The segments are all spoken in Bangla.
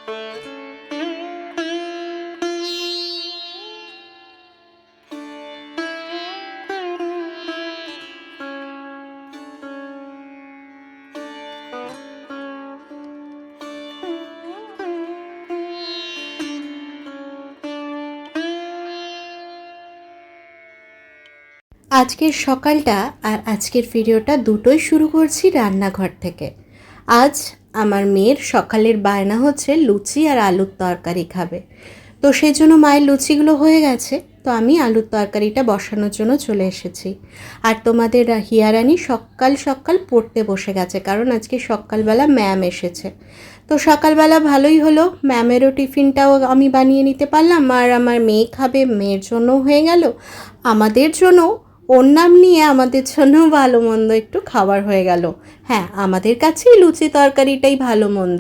আজকের সকালটা আর আজকের ভিডিওটা দুটোই শুরু করছি রান্নাঘর থেকে। আজ আমার মেয়ের সকালের বায়না হচ্ছে লুচি আর আলুর তরকারি খাবে, তো সেই জন্য মায়ের লুচিগুলো হয়ে গেছে, তো আমি আলুর তরকারিটা বসানোর জন্য চলে এসেছি। আর তোমাদের হিয়ারানি সকাল সকাল পড়তে বসে গেছে, কারণ আজকে সকালবেলা ম্যাম এসেছে। তো সকালবেলা ভালোই হলো, ম্যামেরও টিফিনটাও আমি বানিয়ে নিতে পারলাম, আর আমার মেয়ে খাবে, মেয়ের জন্যও হয়ে গেল, আমাদের জন্য ওর নাম নিয়ে আমাদের জন্য ভালো মন্দ একটু খাবার হয়ে গেল। হ্যাঁ, আমাদের কাছেই লুচি তরকারিটাই ভালো মন্দ,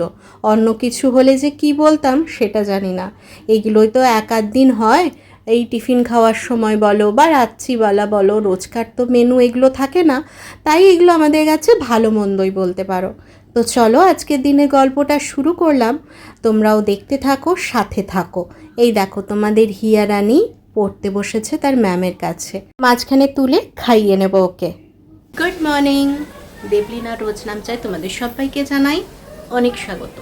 অন্য কিছু হলে যে কি বলতাম সেটা জানি না। এইগুলোই তো এক আধ দিন হয়, এই টিফিন খাওয়ার সময় বলো বা রাত্রিবেলা বলো, রোজকার তো মেনু এগুলো থাকে না, তাই এগুলো আমাদের কাছে ভালো মন্দই বলতে পারো। তো চলো আজকের দিনের গল্পটা শুরু করলাম, তোমরাও দেখতে থাকো, সাথে থাকো। এই দেখো তোমাদের হিয়ারানি পড়তে বসেছে তার ম্যামের কাছে, মাঝখানে তুলে খাইয়ে নেব ওকে। গুড মর্নিং, দেবলিনা রোজ নাম চাই তোমাদের সবাইকে জানাই অনেক স্বাগত।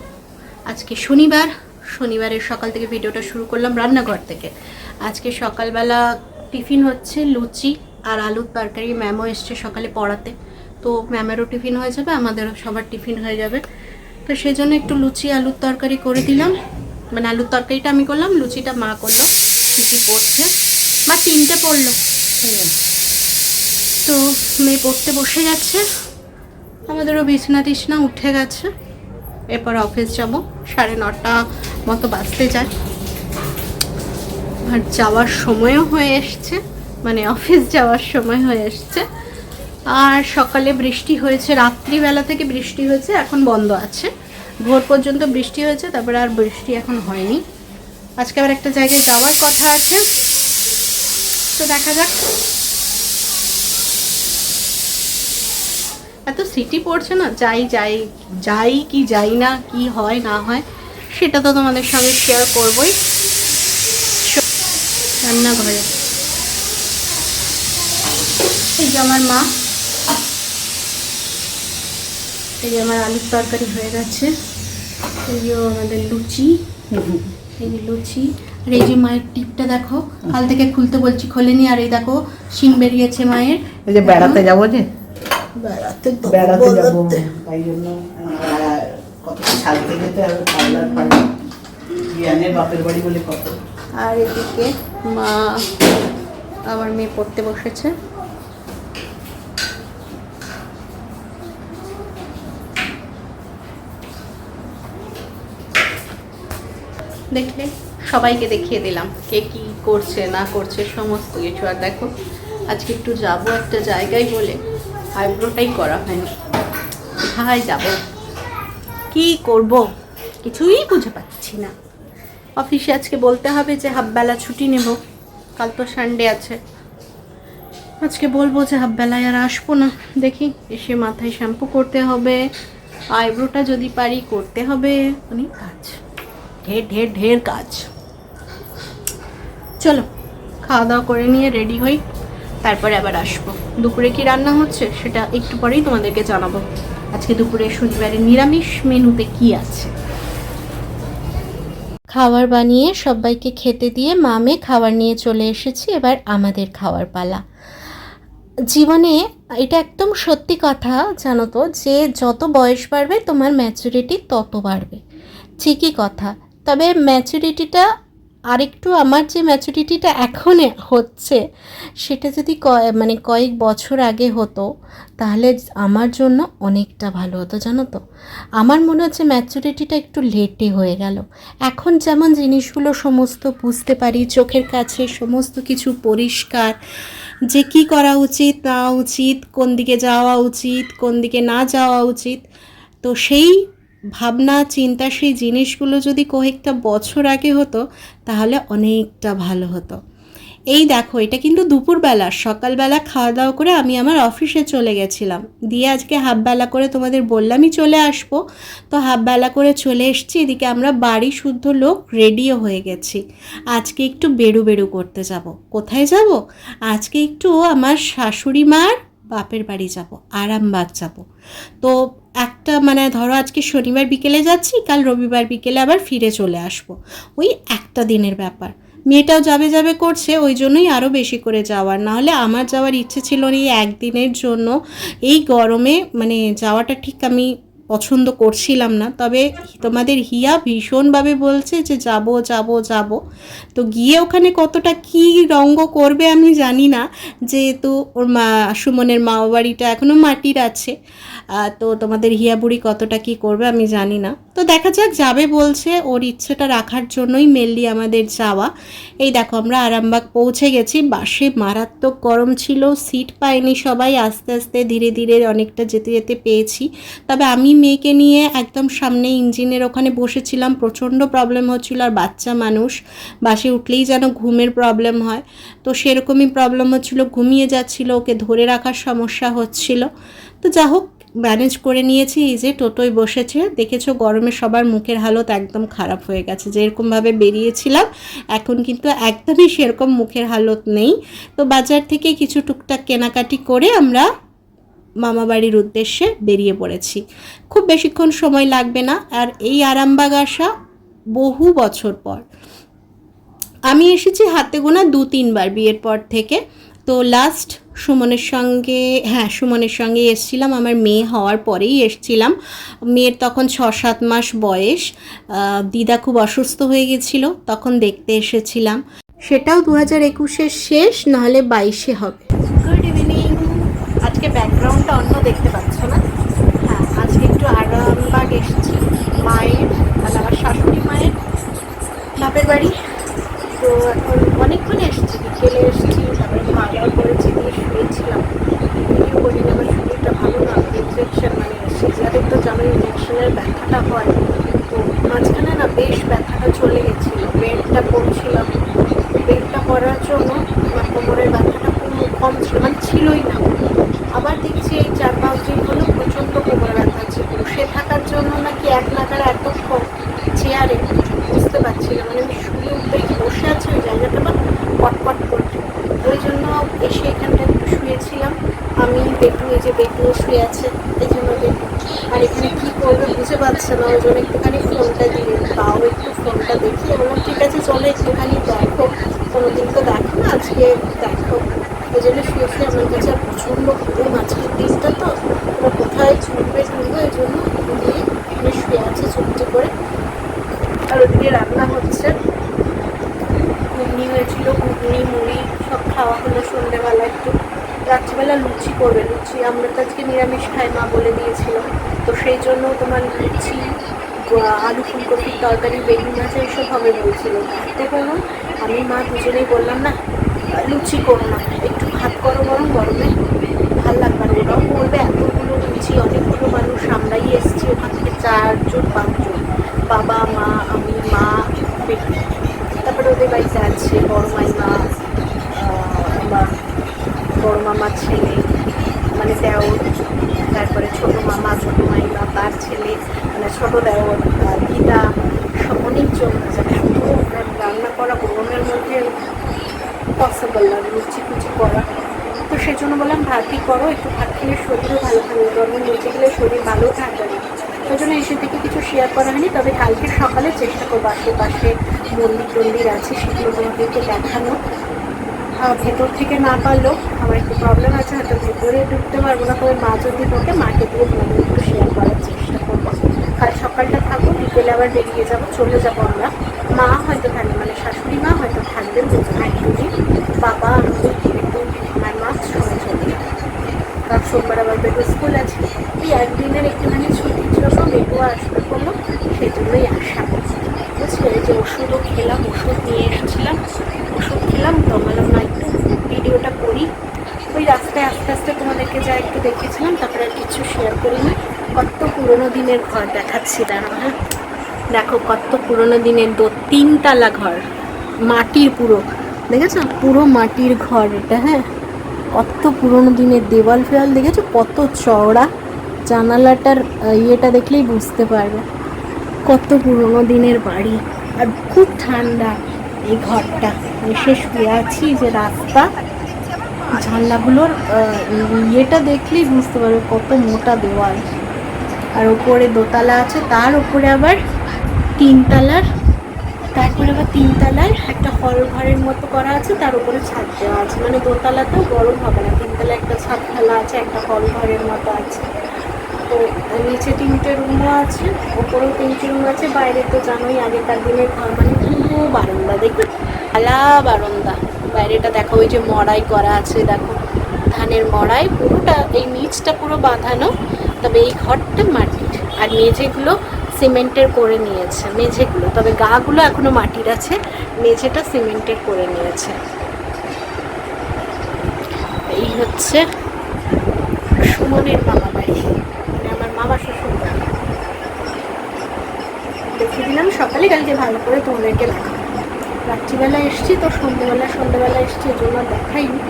আজকে শনিবার, শনিবারের সকাল থেকে ভিডিওটা শুরু করলাম রান্নাঘর থেকে। আজকে সকালবেলা টিফিন হচ্ছে লুচি আর আলুর তরকারি, ম্যামও এসছে সকালে পড়াতে, তো ম্যামেরও টিফিন হয়ে যাবে, আমাদেরও সবার টিফিন হয়ে যাবে। তো সেই জন্য একটু লুচি আলুর তরকারি করে দিলাম, মানে আলুর তরকারিটা আমি করলাম, লুচিটা মা করলো। কী পড়ছে মা? 3টে পড়লো। তো মেয়ে পড়তে বসে গেছে, আমাদেরও বিছনা টিছনা উঠে গেছে। এরপর অফিস যাব, 9:30 মতো বাজতে যায়, আর যাওয়ার সময়ও হয়ে এসছে, মানে অফিস যাওয়ার সময় হয়ে এসছে। আর সকালে বৃষ্টি হয়েছে, রাত্রিবেলা থেকে বৃষ্টি হয়েছে, এখন বন্ধ আছে। ভোর পর্যন্ত বৃষ্টি হয়েছে, তারপরে আর বৃষ্টি এখন হয়নি। আজকে আবার একটা জায়গায় যাওয়ার কথা আছে, তো দেখা যাক। এত সিটি পড়ছে না, যাই কি যাই না, কি হয় না হয় সেটা তো তোমাদের সঙ্গে শেয়ার করবই। রান্নাঘরে এই যে আমার মা, এই যে আমার আলুর তরকারি হয়ে গেছে, এই যে আমাদের লুচি, এই যে লুচি, আর এই যে মায়ের টিপটা দেখো, কাল থেকে খুলতে বলছি খোলেনি, আর এই দেখো শিং বেরিয়েছে মায়ের। এই যে বেড়াতে যাবো, যে বেড়াতে যাবো, তাই জন্য কত ছাড়তে যেতে আর পার্লার জ্ঞানের বাপের বাড়ি বলে কত। আর এদিকে মা, আমার মেয়ে পড়তে বসেছে। দেখলে সবাইকে দেখিয়ে দিলাম কে কি করছে না করছে সমস্ত কিছু। আর দেখো আজকে একটু যাবো একটা জায়গায় বলে আইব্রোটাই করা হয়নি, কোথায় যাব কি করব কিছুই বুঝে পাচ্ছি না। অফিসে আজকে বলতে হবে যে হাফবেলা ছুটি নেব, কাল তো সানডে আছে, আজকে বলবো যে হাফবেলায় আর আসবো না। দেখি এসে মাথায় শ্যাম্পু করতে হবে, আইব্রোটা যদি পারি করতে হবে, অনেক কাজ, ঢের ঢের ঢের কাজ। চলো খাওয়া দাওয়া করে নিয়ে রেডি হই, তারপরে আবার আসবো। দুপুরে কি রান্না হচ্ছে সেটা একটু পরেই তোমাদেরকে জানাবো। আজকে দুপুরে শনিবারের নিরামিষ মেনুতে কি আছে। খাবার বানিয়ে সবাইকে খেতে দিয়ে মামে খাবার নিয়ে চলে এসেছি, এবার আমাদের খাওয়ার পালা। জীবনে এটা একদম সত্যি কথা, জানো তো, যে যত বয়স বাড়বে তোমার ম্যাচুরিটি তত বাড়বে, ঠিকই কথা। তবে ম্যাচুরিটিটা আরেকটু, আমার যে ম্যাচুরিটিটা এখন হচ্ছে সেটা যদি কয়েক বছর আগে হতো তাহলে আমার জন্য অনেকটা ভালো হতো, জানো তো। আমার মনে হচ্ছে ম্যাচুরিটিটা একটু লেটে হয়ে গেল। এখন যেমন জিনিসগুলো সমস্ত বুঝতে পারি, চোখের কাছে সমস্ত কিছু পরিষ্কার, যে কি করা উচিত না উচিত, কোন দিকে যাওয়া উচিত কোন দিকে না যাওয়া উচিত, তো সেই ভাবনা চিন্তা, সেই জিনিসগুলো যদি কয়েকটা বছর আগে হতো তাহলে অনেকটা ভালো হতো। এই দেখো, এটা কিন্তু দুপুরবেলা, সকালবেলা খাওয়া দাওয়া করে আমি আমার অফিসে চলে গেছিলাম, দিয়ে আজকে হাফবেলা করে তোমাদের বললামই চলে আসবো, তো হাফবেলা করে চলে এসেছি। এদিকে আমরা বাড়ি শুদ্ধ লোক রেডিও হয়ে গেছি। আজকে একটু বেরু বেরু করতে যাব। কোথায় যাব? আজকে একটু আমার শাশুড়ি মার বাপের বাড়ি যাব, আরামবাগ যাব। তো একটা মানে ধরো আজকে শনিবার বিকেলে যাচ্ছি, কাল রবিবার বিকেলে আবার ফিরে চলে আসবো, ওই একটা দিনের ব্যাপার। মেয়েটাও যাবে যাবে করছে, ওই জন্যই আরও বেশি করে যাওয়ার, নাহলে আমার যাওয়ার ইচ্ছে ছিল না এই একদিনের জন্য। এই গরমে মানে যাওয়াটা ঠিক আমি পছন্দ করছিলাম না, তবে তোমাদের হিয়া ভীষণভাবে বলছে যে যাব যাব যাব। তো গিয়ে ওখানে কতটা কী রঙ্গ করবে আমি জানি না, যেহেতু ওর মা সুমনের মামা বাড়িটা এখনও মাটির আছে। তো তোমাদের হিয়া বুড়ি কতটা কী করবে আমি জানি না, তো দেখা যাক। যাবে বলছে, ওর ইচ্ছেটা রাখার জন্যই মেনলি আমাদের যাওয়া। এই দেখো আমরা আরামবাগ পৌঁছে গেছি। বাসে মারাত্মক গরম ছিল, সিট পাইনি সবাই, আস্তে আস্তে ধীরে ধীরে অনেকটা যেতে যেতে পেয়েছি। তবে আমি মেয়েকে নিয়ে একদম সামনে ইঞ্জিনের ওখানে বসেছিলাম, প্রচণ্ড প্রবলেম হচ্ছিল। আর বাচ্চা মানুষ বাসে উঠলেই যেন ঘুমের প্রবলেম হয়, তো সেরকমই প্রবলেম হচ্ছিল, ঘুমিয়ে যাচ্ছিল, ওকে ধরে রাখার সমস্যা হচ্ছিল। তো যা হোক ম্যানেজ করে নিয়েছি। এই যে টোটোয় বসেছে, দেখেছো গরমে সবার মুখের হালত একদম খারাপ হয়ে গেছে। যেরকমভাবে বেরিয়েছিলাম এখন কিন্তু একদমই সেরকম মুখের হালত নেই। তো বাজার থেকে কিছু টুকটাক কেনাকাটি করে আমরা মামা বাড়ির উদ্দেশ্যে বেরিয়ে পড়েছি। খুব বেশিক্ষণ সময় লাগবে না। আর এই আরামবাগ আসা বহু বছর পর, আমি এসেছি হাতে গোনা 2-3 বার বিয়ের পর থেকে। তো লাস্ট সুমনের সঙ্গে এসছিলাম, আমার মেয়ে হওয়ার পরেই এসছিলাম। মেয়ের তখন 6-7 মাস বয়স। দিদা খুব অসুস্থ হয়ে গেছিলো, তখন দেখতে এসেছিলাম। সেটাও 2021-এর শেষ, নাহলে 22-এ হবে। Good evening. আজকে ব্যাকগ্রাউন্ডটা অন্য দেখতে পাচ্ছ না? হ্যাঁ, আজকে একটু আরামবাগ এসেছি মায়ের আর আমার শাশুড়ি মায়ের বাপের বাড়ি। তো এখন অনেকক্ষণ এসেছি, বিকেলে এসেছি, তারপরে খাওয়া দাওয়া করেছি, দিয়ে শুয়েছিলাম। ভিডিও করি না, আমার শরীরটা ভালো না, ইনফেকশন মানে সিজারের তো জানো ইনজেকশনের ব্যথাটা হয়। তো মাঝখানে না বেশ ব্যথাটা চলে গেছিলো, বেডটা পড়ছিলাম, বেডটা পড়ার জন্য আমার কোমরের ব্যথাটা কম ছিল, মানে ছিলই না। আবার দেখছি এই 4-5 দিন হলো প্রচণ্ড কোমর ব্যথা ছিল। বসে থাকার জন্য নাকি এক নাগাড়া এতক্ষণ চেয়ারে, বুঝতে পারছি না, মানে আমি শুয়ে উঠে বসে আছি ওই জায়গাটা না পটপট করছে। ওই জন্য এসে এখানটা একটু শুয়েছিলাম। আমি বেটুও শুয়ে আছে, এই জন্য বেটু আর এখানে কী করবে বুঝে পারছে না, ওই জন্য একটুখানি ফোনটা দিয়ে তাও একটু ফোনটা দেখি। বললাম ঠিক আছে চলো একটুখানি দেখো, কোনোদিন তো দেখো না, আজকে দেখো। ওই জন্য শুয়ে শুয়ে আমার কাছে আর প্রচণ্ড ঘুম, আজকের দিনটা তো ওরা কোথায় ছুটবে এই জন্য দিয়ে এখানে শুয়ে আছে চুপটি করে। আর ওদিকে রান্না হচ্ছে, ঘুগনি হয়েছিল, ঘুগনি মুড়ি সব খাওয়া হলো। সন্ধ্যেবেলা একটু, রাত্রিবেলা লুচি করবে। লুচি আমরা তো আজকে নিরামিষ খাই, মা বলে দিয়েছিল। তো সেই জন্য তোমার লুচি, আলু ফুলকপির তরকারি, বেগুন ভাজা এইসব হবে বলছিল। তো বললাম আমি মা দুজনেই বললাম না লুচি করো না, একটু ভাত করো, গরমে ভাল লাগবে না। ওরাও বলবে এতগুলো লুচি, অনেকগুলো মানুষ, আমরাই এসেছি ওখান থেকে 4-5 জন, বাবা মা আমি মা বেটি, তারপরে ওদের বাড়িতে আছে বড় মাইমা, আমার বড় মামার ছেলে মানে দেওর, তারপরে ছোটো মামা ছোটো মাইমা তার ছেলে মানে ছোটো দেওর, দিদা, অনেকজন আছে। রান্না করা গরমের মধ্যে পসিবল না লুচি কুচি করা। তো সেই জন্য বললাম ভাতই করো, একটু ভাত খেলে শরীরও ভালো থাকবে, গরমের লুচি খেলে শরীর ভালো থাকবে না। ওই জন্য এসে থেকে কিছু শেয়ার করা হয়নি। তবে কালকে সকালে চেষ্টা করবো, আশেপাশে মন্দির আছে সেগুলো তোমাদেরকে দেখানো। ভেতর থেকে না পারলেও আমার একটু প্রবলেম আছে, হয়তো ভেতরে ঢুকতে পারবো না, তবে মা যদি ঢোকে মাকে দিয়ে তোমাদের একটু শেয়ার করার চেষ্টা করবো। কাল সকালটা থাকবো, বিকেলে আবার বেরিয়ে যাবো, চলে যাবো আমরা। মা হয়তো থাকবে, মানে শাশুড়ি মা হয়তো থাকবেন দুজন একদিন, বাবা আমি একটু আমার মা সবাই চলে যাবে। কাল সোমবার আবার বেটু স্কুল আছে, এই একদিনের একটুখানি ছুটির জন্য বেটু আসবে বললো, সেই জন্যই আসা। বুঝলে যে ওষুধও খেলাম, ওষুধ নিয়ে এসেছিলাম, ওষুধ খেলাম। তো বললাম না একটু ভিডিওটা করি। ওই রাস্তায় আস্তে আস্তে তোমাদেরকে যা একটু দেখেছিলাম, তারপরে আর কিছু শেয়ার করিনি। কত পুরোনো দিনের ঘর দেখাচ্ছি দাঁড়াও। হ্যাঁ দেখো কত পুরোনো দিনের 3 তালা ঘর, মাটির পুরো, দেখেছো পুরো মাটির ঘর এটা। হ্যাঁ, কত পুরোনো দিনের দেওয়াল ফেওয়াল দেখেছো কত চওড়া। জানালাটার ইয়েটা দেখলেই বুঝতে পারবে কত পুরোনো দিনের বাড়ি। আর খুব ঠান্ডা এই ঘরটা। এসে শুয়ে আছি, যে রাস্তা, জানলাগুলোর ইয়েটা দেখলেই বুঝতে পারবে কত মোটা দেওয়াল। আর ওপরে দোতলা আছে, তার উপরে আবার তিনতলার, তারপরে আবার তিনতলার একটা হল ঘরের মতো করা আছে, তার উপরে ছাদ দেওয়া আছে। মানে দোতলাতেও গরম হবে না, তিনতলা একটা ছাদ ফেলা আছে, একটা হল ঘরের মতো আছে। তো নিচে 3টে রুমও আছে, ওপরেও 3টে রুম আছে। বাইরে তো জানোই আগেকার দিনের ঘর মানে পুরো বারান্দা, দেখবে আলা বারান্দা। বাইরেটা দেখো, ওই যে মড়াই করা আছে, দেখো ধানের মড়াই, পুরোটা এই নিচটা পুরো বাঁধানো। তবে এই ঘরটা মাটির, আর মেঝেগুলো সিমেন্টের করে নিয়েছে মেঝেগুলো, তবে গাগুলো এখনো মাটির আছে, মেঝেটা সিমেন্টের করে নিয়েছে। এই হচ্ছে সুমনের মামা বাড়ি, মানে আমার মামা শ্বশুর বাড়ি। দেখিয়ে দিলাম সকালে, কালকে ভালো করে তোমাদেরকে দেখাবো। রাত্রিবেলা এসছি তো, সন্ধ্যেবেলা এসছি, এর জন্য দেখাইনি।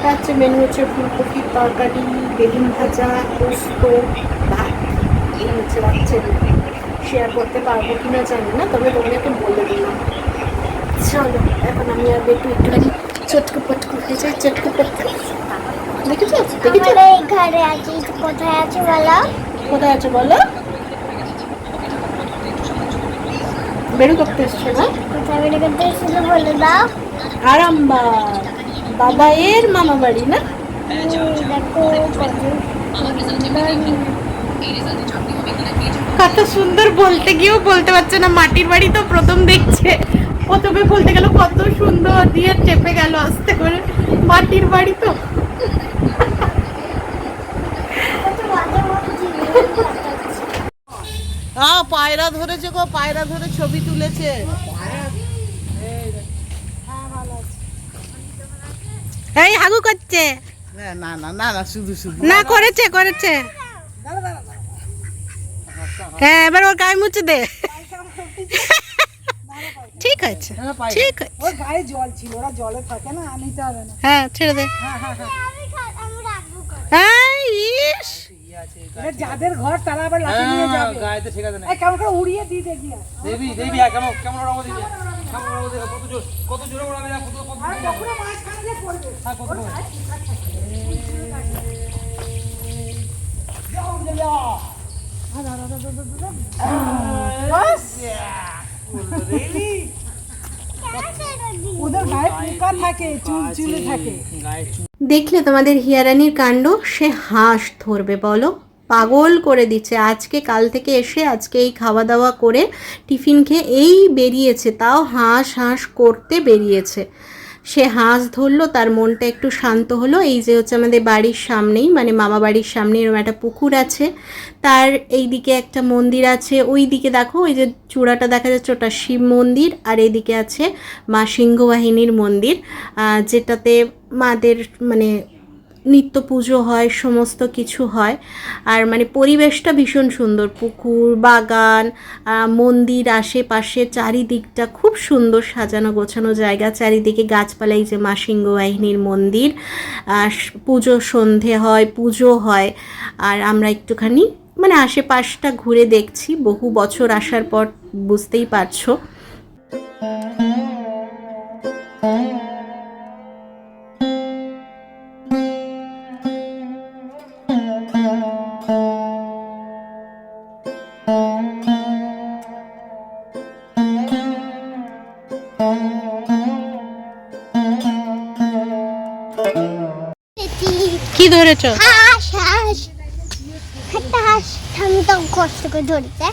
হচ্ছে মেনু হচ্ছে ফুলকপির তরকারি, বেগুন ভাজা, পোস্ত, ভাত। এই হচ্ছে রাত্রের মেনু। শেয়ার করতে পারবো কিনা জানি না, তবে তোমাদেরকে বলে দিলাম। চলো এখন আমি আর একটুখানি চটকু পটকু হয়ে যাই, চটকু পটকু। দেখেছো ঘরে আছি, কোথায় আছে বলো? কোথায় আছে বলো? বেরু করতে এসছো না? কোথায় বেড়ে করতে এসেছিল বলে দাও। আরামবাগ, বাবা এর মামা বাড়ি না? দেখো কত সুন্দর, বলতে গিয়েও বলতে পারছে না। মাটির বাড়ি তো প্রথম দেখছে, প্রথমে বলতে গেল কত সুন্দর, দিয়ে চেপে গেল আস্তে করে। মাটির বাড়ি তো পায়রা ধরেছে গো, পায়রা ধরে ছবি তুলেছে। এই হাগু করছে না না না না, শুধু শুধু না, করেছে। হ্যাঁ, এবার ওর গায়ে মুছে দে। ঠিক আছে, ঠিক আছে। ওর গায়ে জল ছিল, ওরা জলে থাকে না, নিতে হবে না। হ্যাঁ, ছেড়ে দে। এই, ইস, এটা যাদের ঘর তারা আবার লাঠি নিয়ে যাবে। গায়েতে ঠিক আছে না এই কেমন করে উড়িয়ে দিয়ে দেখি আর। দেবী কেমন কেমন ওড়াবো দিবি কেমন ওড়াবো দিবি কত জোরে ওড়াবে না কত আর কখনো মাঝখানে যে পড়বে। হ্যাঁ কত বাস, ওদের গায়ে পোকা থাকে, চুলে থাকে। দেখলে তোমাদের হিয়ারানির কাণ্ড। সে হাঁস ধরবে বলো, পাগল করে দিচ্ছে। আজকে কাল থেকে এসে আজকে এই খাওয়া দাওয়া করে টিফিন খেয়ে এই বেরিয়েছে, তাও হাঁস করতে বেরিয়েছে। সে হাঁস ধরলো, তার মনটা একটু শান্ত হলো। এই যে হচ্ছে আমাদের বাড়ির সামনেই, মানে মামা বাড়ির সামনে এরকম একটা পুকুর আছে, তার এই দিকে একটা মন্দির আছে। ওই দিকে দেখো, ওই যে চূড়াটা দেখা যাচ্ছে, ওটা শিব মন্দির। আর এদিকে আছে মা সিংহবাহিনীর মন্দির, যেটাতে মাদের মানে নিত্য পুজো হয়, সমস্ত কিছু হয়। আর মানে পরিবেশটা ভীষণ সুন্দর, পুকুর, বাগান, মন্দির আশেপাশে, চারিদিকটা খুব সুন্দর সাজানো গোছানো জায়গা। চারিদিকে গাছপালা, এই যে মা সিংহবাহিনীর মন্দির। পুজো সন্ধে হয়, পুজো হয়। আর আমরা একটুখানি মানে আশেপাশটা ঘুরে দেখছি, বহু বছর আসার পর, বুঝতেই পারছো। কি ধরেছো? হাঁস হাঁস একটা হাঁস আমি তো কষ্ট করে ধরেছে,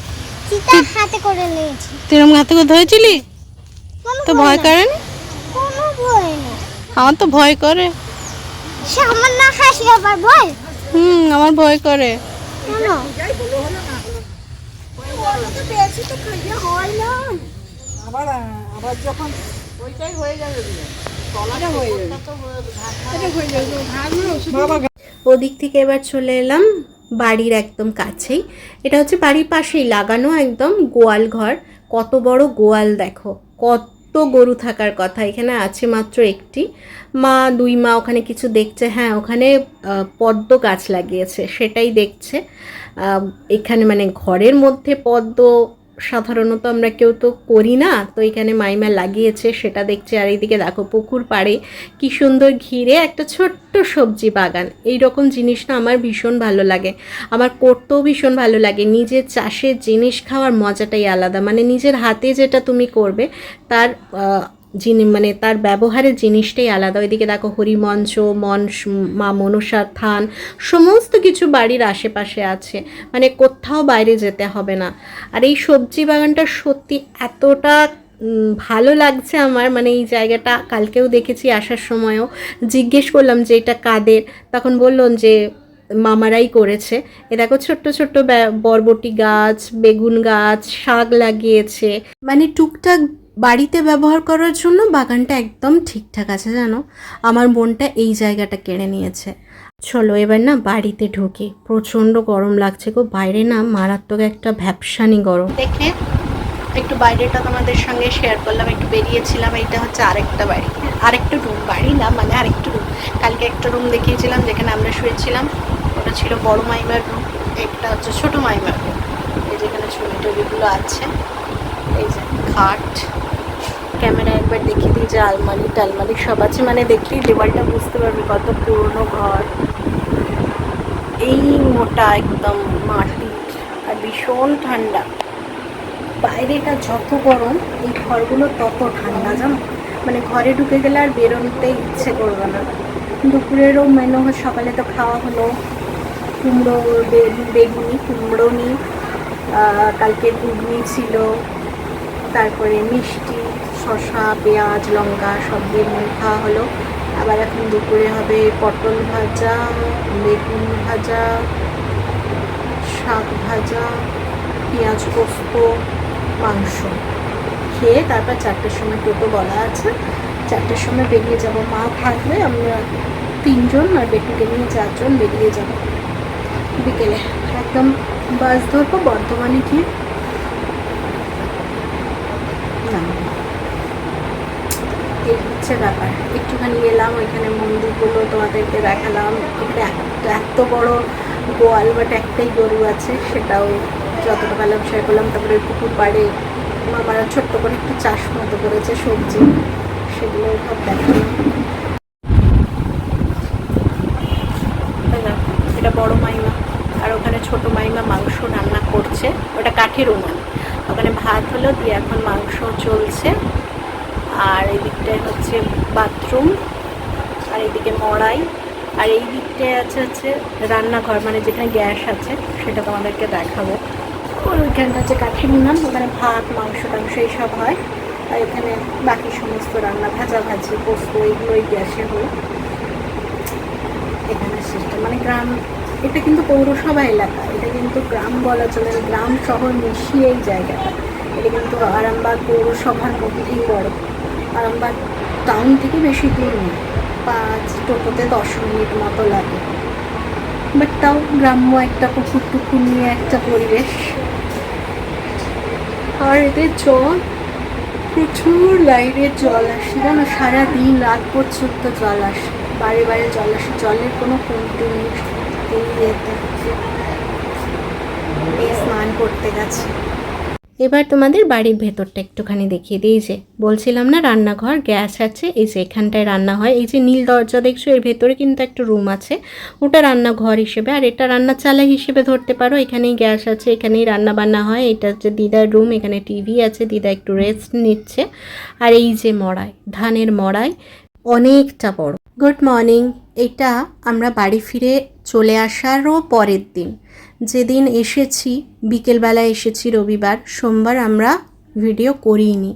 চিতা হাতে করে নিয়েছি। তুই এরকম হাতে করে ধরেছিলি? তো ভয় করে না? কোনো ভয় না। আমার তো ভয় করে। সামান্য হাসি আবার ভয়? আমার ভয় করে। কেন? আবার আবার যখন ওইটাই হয়ে যাবে, এটা হয়ে যাবে, এটা হয়ে যাবে। বাবা ওদিক থেকে এবার চলে এলাম বাড়ির একদম কাছেই। এটা হচ্ছে বাড়ির পাশেই লাগানো একদম গোয়াল ঘর। কত বড় গোয়াল দেখো, কত গরু থাকার কথা, এখানে আছে মাত্র একটি। দুই মা ওখানে কিছু দেখছে, হ্যাঁ ওখানে পদ্ম গাছ লাগিয়েছে সেটাই দেখছে। এখানে মানে ঘরের মধ্যে পদ্ম সাধারণত আমরা কেউ তো করি না, তো এখানে মাইমা লাগিয়েছে সেটা দেখছে। আর এইদিকে দেখো পুকুর পাড়ে কি সুন্দর ঘিরে একটা ছোট্ট সবজি বাগান। এই রকম জিনিস না আমার ভীষণ ভালো লাগে, আমার করতেও ভীষণ ভালো লাগে। নিজের চাষের জিনিস খাওয়ার মজাটাই আলাদা, মানে নিজের হাতে যেটা তুমি করবে তার মানে তার ব্যবহারের জিনিসটাই আলাদা। ওইদিকে দেখো হরিমঞ্চ, মা মনসার থান, সমস্ত কিছু বাড়ির আশেপাশে আছে, মানে কোথাও বাইরে যেতে হবে না। আর এই সবজি বাগানটা সত্যি এতটা ভালো লাগছে আমার, মানে এই জায়গাটা কালকেও দেখেছি আসার সময়ও জিজ্ঞেস করলাম যে এটা কাদের, তখন বললেন যে মামারাই করেছে। এ দেখো ছোট্ট ছোট্ট বরবটি গাছ, বেগুন গাছ, শাক লাগিয়েছে, মানে টুকটাক বাড়িতে ব্যবহার করার জন্য বাগানটা একদম ঠিকঠাক আছে জানো। আমার বোনটা এই জায়গাটা কেড়ে নিয়েছে। চলো এবার না বাড়িতে ঢুকি, প্রচণ্ড গরম লাগছে গো, বাইরে না মারাত্মক একটা ভ্যাপসানি গরম। দেখে একটু বাইরেটা তোমাদের সঙ্গে শেয়ার করলাম, একটু বেরিয়েছিলাম। এইটা হচ্ছে আরেকটা বাড়ি, আরেকটা রুম, বাড়ি না মানে আরেকটা রুম। কালকে একটা রুম দেখিয়েছিলাম যেখানে আমরা শুয়েছিলাম, ওটা ছিল বড় মাইমার রুম। একটা হচ্ছে ছোটো মাইমার রুম, এই যেখানে ছবি টবিগুলো আছে, এই যে খাট। ক্যামেরা একবার দেখিয়ে দিই যে আলমারি টালমারি সব আছে, মানে দেখলেই দেওয়ালটা বুঝতে পারবে কত পুরনো ঘর। এই মোটা একদম মাটির, আর ভীষণ ঠান্ডা। বাইরেটা যত গরম এই ঘরগুলো তত ঠান্ডা জানো, মানে ঘরে ঢুকে গেলে আর বেরোতে ইচ্ছে করবে না। দুপুরেরও মেনু সকালে তো খাওয়া হলো কুমড়ো বেগুনি কুমড়োনি, কালকে ঘুগনি ছিল, তারপরে মিষ্টি, শসা, পেঁয়াজ, লঙ্কা সব দিয়ে মুড়ি খাওয়া হলো। আবার এখন দুপুরে হবে পটল ভাজা, বেগুন ভাজা, শাক ভাজা, পেঁয়াজ পোস্ত, মাংস। খেয়ে তারপর 4টের সময় টোটো বলা আছে, 4টের সময় বেরিয়ে যাব। মা থাকবে, আমরা 3জন আর বেটিকে নিয়ে 4জন বেরিয়ে যাব বিকেলে। একদম বাস ধরবো, বর্ধমানে গিয়ে এই হচ্ছে ব্যাপার। একটুখানি এলাম, ওইখানে মন্দিরগুলো তোমাদেরকে দেখালাম। এত বড় গোয়াল, বাট একটাই গরু আছে, সেটাও যতটা পারলাম শেয়ার করলাম। তারপরে পুকুর পাড়ে মামারা ছোট্ট করে একটু চাষ মতো করেছে সবজি, সেগুলো সব দেখালাম। এটা বড় মাইমা, আর ওখানে ছোট মাইমা মাংস রান্না করছে, ওটা কাঠের উনান। ওখানে ভাত হলো, দিয়ে এখন মাংস চলছে। আর এই দিকটায় হচ্ছে বাথরুম, আর এইদিকে মড়াই, আর এই দিকটায় হচ্ছে রান্নাঘর, মানে যেখানে গ্যাস আছে সেটা তোমাদেরকে দেখাবো। ওইখানটা হচ্ছে কাঠের উনান, ওখানে ভাত মাংস টাংস এইসব হয়। আর এখানে বাকি সমস্ত রান্না, ভাজাভাজি, পোস্ত, এইগুলোই গ্যাসে হয়। এখানে সিস্টেম মানে গ্রাম, এটা কিন্তু পৌরসভা এলাকা, এটা কিন্তু গ্রাম বলা চলে না, গ্রাম শহর মিশিয়ে এই জায়গাটা। এটা কিন্তু আরামবাগ পৌরসভার মধ্যেই পড়ে। আরামবাগ টাউন থেকে বেশি দূর নেই, 5 টোটোতে 10 মিনিট মতো লাগে। বাট তাও গ্রাম্য একটা পুকুর টুকুর নিয়ে একটা পরিবেশ। আর এদের জল, প্রচুর লাইনের জল আসে জানো, সারাদিন রাত পর্যন্ত জল আসে, বারে বারে জল আসে, জলের কোনো কমতি নেই। এই স্নান করতে গেছে। এবার তোমাদের বাড়ির ভেতরটা একটুখানি দেখিয়ে দিই। যে বলছিলাম না রান্নাঘর, গ্যাস আছে, এই যে এখানটায় রান্না হয়। এই যে নীল দরজা দেখছো, এর ভেতরে কিন্তু একটা রুম আছে, ওটা রান্নাঘর হিসেবে, আর এটা রান্না চালা হিসেবে ধরতে পারো। এখানেই গ্যাস আছে, এখানেই রান্না বান্না হয়। এটা হচ্ছে দিদার রুম, এখানে টিভি আছে, দিদা একটু রেস্ট নিচ্ছে। আর এই যে মড়াই, ধানের মড়াই অনেকটা বড়। Good morning. এটা আমরা বাড়ি ফিরে চলে আসারও পরের দিন, যেদিন এসেছি বিকেলবেলা এসেছি রবিবার। সোমবার আমরা ভিডিও করিনি,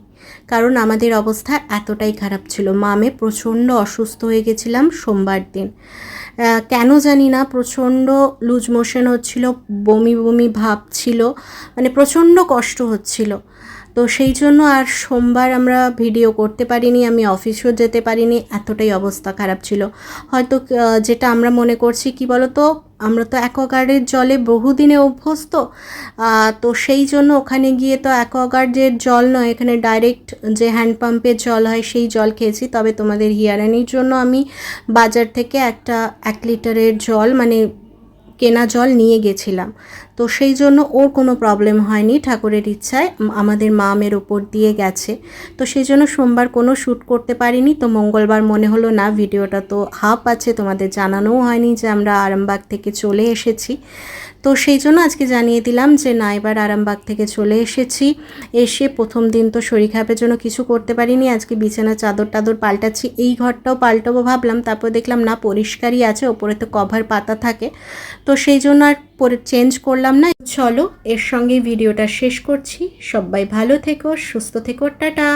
কারণ আমাদের অবস্থা এতটাই খারাপ ছিল। মামে প্রচণ্ড অসুস্থ হয়ে গেছিলাম সোমবার দিন, কেন জানি না, প্রচণ্ড লুজ মোশন হচ্ছিল, বমি বমি ভাব ছিল, মানে প্রচণ্ড কষ্ট হচ্ছিল। তো সেই জন্য আর সোমবার আমরা ভিডিও করতে পারিনি, আমি অফিসেও যেতে পারিনি, এতটাই অবস্থা খারাপ ছিল। হয়তো যেটা আমরা মনে করছি কি বলো তো, আমরা তো অ্যাকোয়াগার্ডের জলে বহুদিনে অভ্যস্ত, তো সেই জন্য ওখানে গিয়ে তো অ্যাকোয়াগার্ডের জল নয়, এখানে ডাইরেক্ট যে হ্যান্ডপাম্পের জল হয় সেই জল খেয়েছি। তবে তোমাদের হিয়ারানির জন্য আমি বাজার থেকে একটা 1 লিটারের জল মানে কেনা জল নিয়ে গেছিলাম, তো সেই জন্য ওর কোনো প্রবলেম হয়নি। ঠাকুরের ইচ্ছায় আমাদের মামের ওপর দিয়ে গেছে, তো সেই জন্য সোমবার কোনো শ্যুট করতে পারিনি। তো মঙ্গলবার মনে হলো না, ভিডিওটা তো হাফ আছে, তোমাদের জানানোও হয়নি যে আমরা আরামবাগ থেকে চলে এসেছি। তো সেই জন্য আজকে জানিয়ে দিলাম যে না, এবার আরামবাগ থেকে চলে এসেছি। এসে প্রথম দিন তো শরীর খারাপের জন্য কিছু করতে পারিনি, আজকে বিছানা চাদর টাদর পাল্টাচ্ছি। এই ঘরটাও পাল্টাবো ভাবলাম, তারপর দেখলাম না পরিষ্কারই আছে, ওপরে তো কভার পাতা থাকে, তো সেই জন্য আর পরে চেঞ্জ করলাম না। চলো এর সঙ্গে ভিডিওটা শেষ করছি। সবাই ভালো থেকো, সুস্থ থেকো, টাটা।